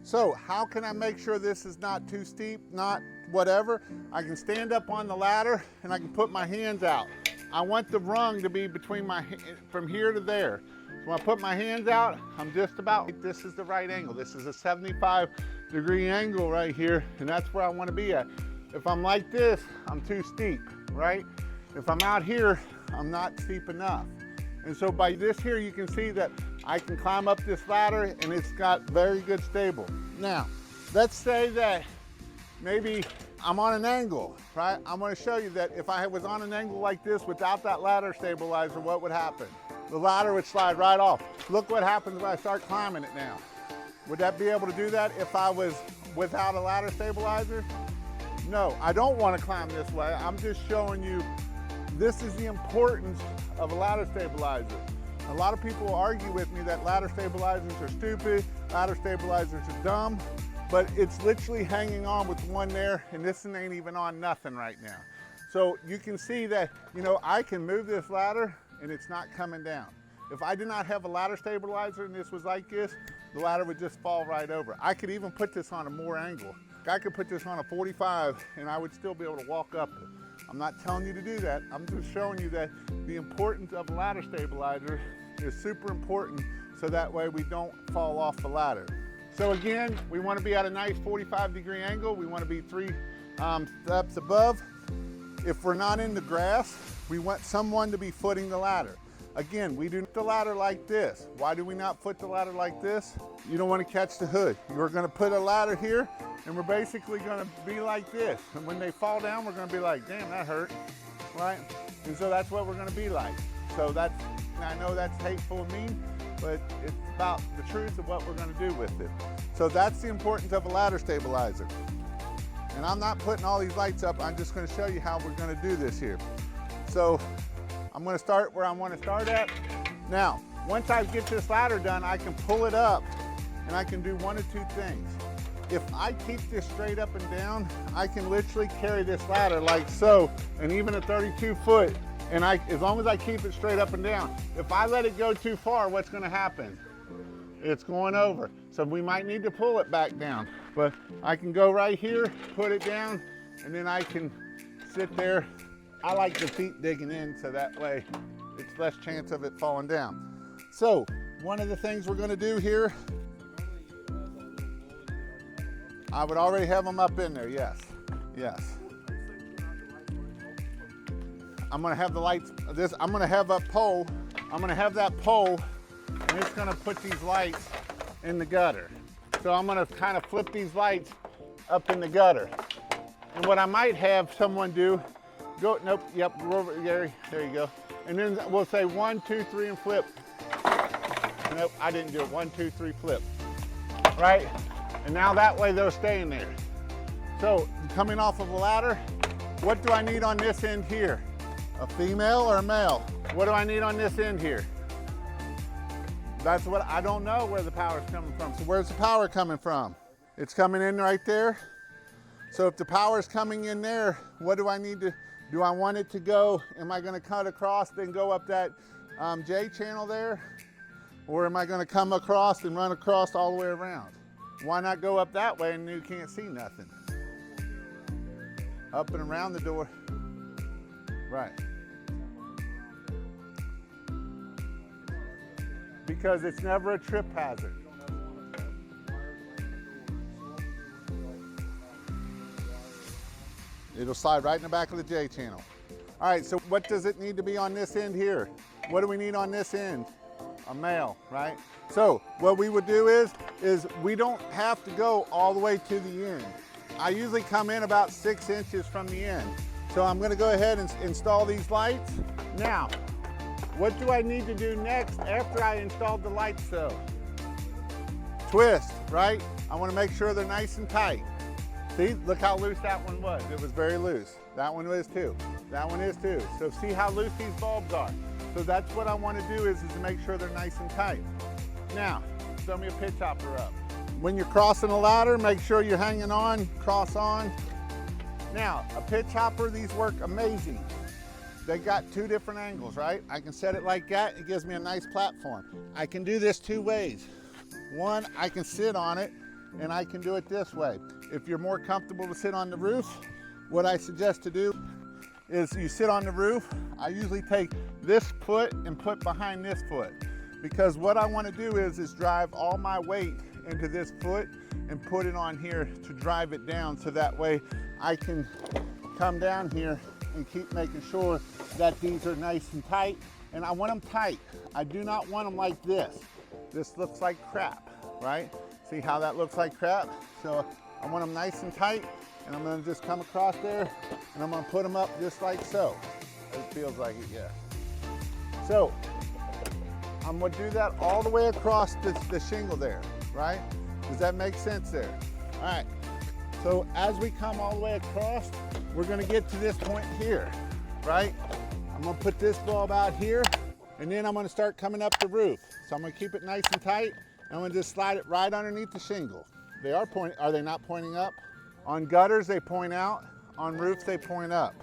So how can I make sure this is not too steep, not whatever? I can stand up on the ladder and I can put my hands out. I want the rung to be between from here to there. So when I put my hands out, I'm just about, this is the right angle. This is a 75-degree angle right here, and that's where I want to be at. If I'm like this, I'm too steep, right? If I'm out here, I'm not steep enough. And so by this here, you can see that I can climb up this ladder and it's got very good stable. Now, let's say that maybe I'm on an angle, right? I'm gonna show you that if I was on an angle like this without that ladder stabilizer, what would happen? The ladder would slide right off. Look what happens when I start climbing it now. Would that be able to do that if I was without a ladder stabilizer? No, I don't wanna climb this way. I'm just showing you this is the importance of a ladder stabilizer. A lot of people argue with me that ladder stabilizers are stupid, ladder stabilizers are dumb, but it's literally hanging on with one there, and this ain't even on nothing right now. So you can see that, you know, I can move this ladder and it's not coming down. If I did not have a ladder stabilizer and this was like this, the ladder would just fall right over. I could even put this on a more angle. I could put this on a 45 and I would still be able to walk up it. I'm not telling you to do that. I'm just showing you that the importance of a ladder stabilizer is super important, so that way we don't fall off the ladder. So again, we want to be at a nice 45-degree angle. We want to be 3 steps above. If we're not in the grass, we want someone to be footing the ladder. Again, we do the ladder like this. Why do we not foot the ladder like this? You don't want to catch the hood. We're going to put a ladder here, and we're basically going to be like this. And when they fall down, we're going to be like, damn, that hurt, right? And so that's what we're going to be like. So that's, I know that's hateful and mean, but it's about the truth of what we're going to do with it. So that's the importance of a ladder stabilizer. And I'm not putting all these lights up. I'm just going to show you how we're going to do this here. So I'm going to start where I want to start at. Now, once I get this ladder done, I can pull it up and I can do one of two things. If I keep this straight up and down, I can literally carry this ladder like so, and even a 32 foot, and as long as I keep it straight up and down. If I let it go too far, what's going to happen? It's going over. So we might need to pull it back down. But I can go right here, put it down, and then I can sit there. I like the feet digging in, so that way it's less chance of it falling down. So one of the things we're going to do here, I would already have them up in there, yes, yes. I'm gonna have the lights, I'm gonna have a pole, I'm gonna have that pole, and it's gonna put these lights in the gutter. So I'm gonna kind of flip these lights up in the gutter. And what I might have someone do, nope, yep, go over, Gary, there you go. And then we'll say 1, 2, 3, and flip. Nope, I didn't do it, 1, 2, 3, flip, right? And now that way they'll stay in there. So coming off of a ladder, what do I need on this end here? A female or a male? What do I need on this end here? That's what, I don't know where the power's coming from. So where's the power coming from? It's coming in right there. So if the power's coming in there, what do I need to, do I want it to go, am I gonna cut across, then go up that J channel there? Or am I gonna come across and run across all the way around? Why not go up that way and you can't see nothing? Up and around the door. Right. Because it's never a trip hazard. It'll slide right in the back of the J channel. All right, so what does it need to be on this end here? What do we need on this end? A male, right? So what we would do is we don't have to go all the way to the end. I usually come in about 6 inches from the end. So I'm gonna go ahead and install these lights. Now, what do I need to do next after I installed the lights though? Twist, right? I wanna make sure they're nice and tight. See, look how loose that one was. It was very loose. That one is too. That one is too. So see how loose these bulbs are. So that's what I wanna do is to make sure they're nice and tight. Now, throw me a pitch hopper up. When you're crossing a ladder, make sure you're hanging on, cross on. Now, a pitch hopper, these work amazing. They got 2 different angles, right? I can set it like that, it gives me a nice platform. I can do this 2 ways. One, I can sit on it and I can do it this way. If you're more comfortable to sit on the roof, what I suggest to do is you sit on the roof. I usually take this foot and put behind this foot, because what I want to do is drive all my weight into this foot and put it on here to drive it down, so that way I can come down here and keep making sure that these are nice and tight. And I want them tight. I do not want them like this. This looks like crap, right? See how that looks like crap? So I want them nice and tight, and I'm gonna just come across there and I'm gonna put them up just like so. It feels like it, yeah. So I'm gonna do that all the way across the shingle there, right? Does that make sense there? All right, so as we come all the way across, we're gonna get to this point here, right? I'm gonna put this bulb out here, and then I'm gonna start coming up the roof. So I'm gonna keep it nice and tight, and I'm gonna just slide it right underneath the shingle. They are pointing, are they not pointing up? On gutters, they point out. On roofs, they point up.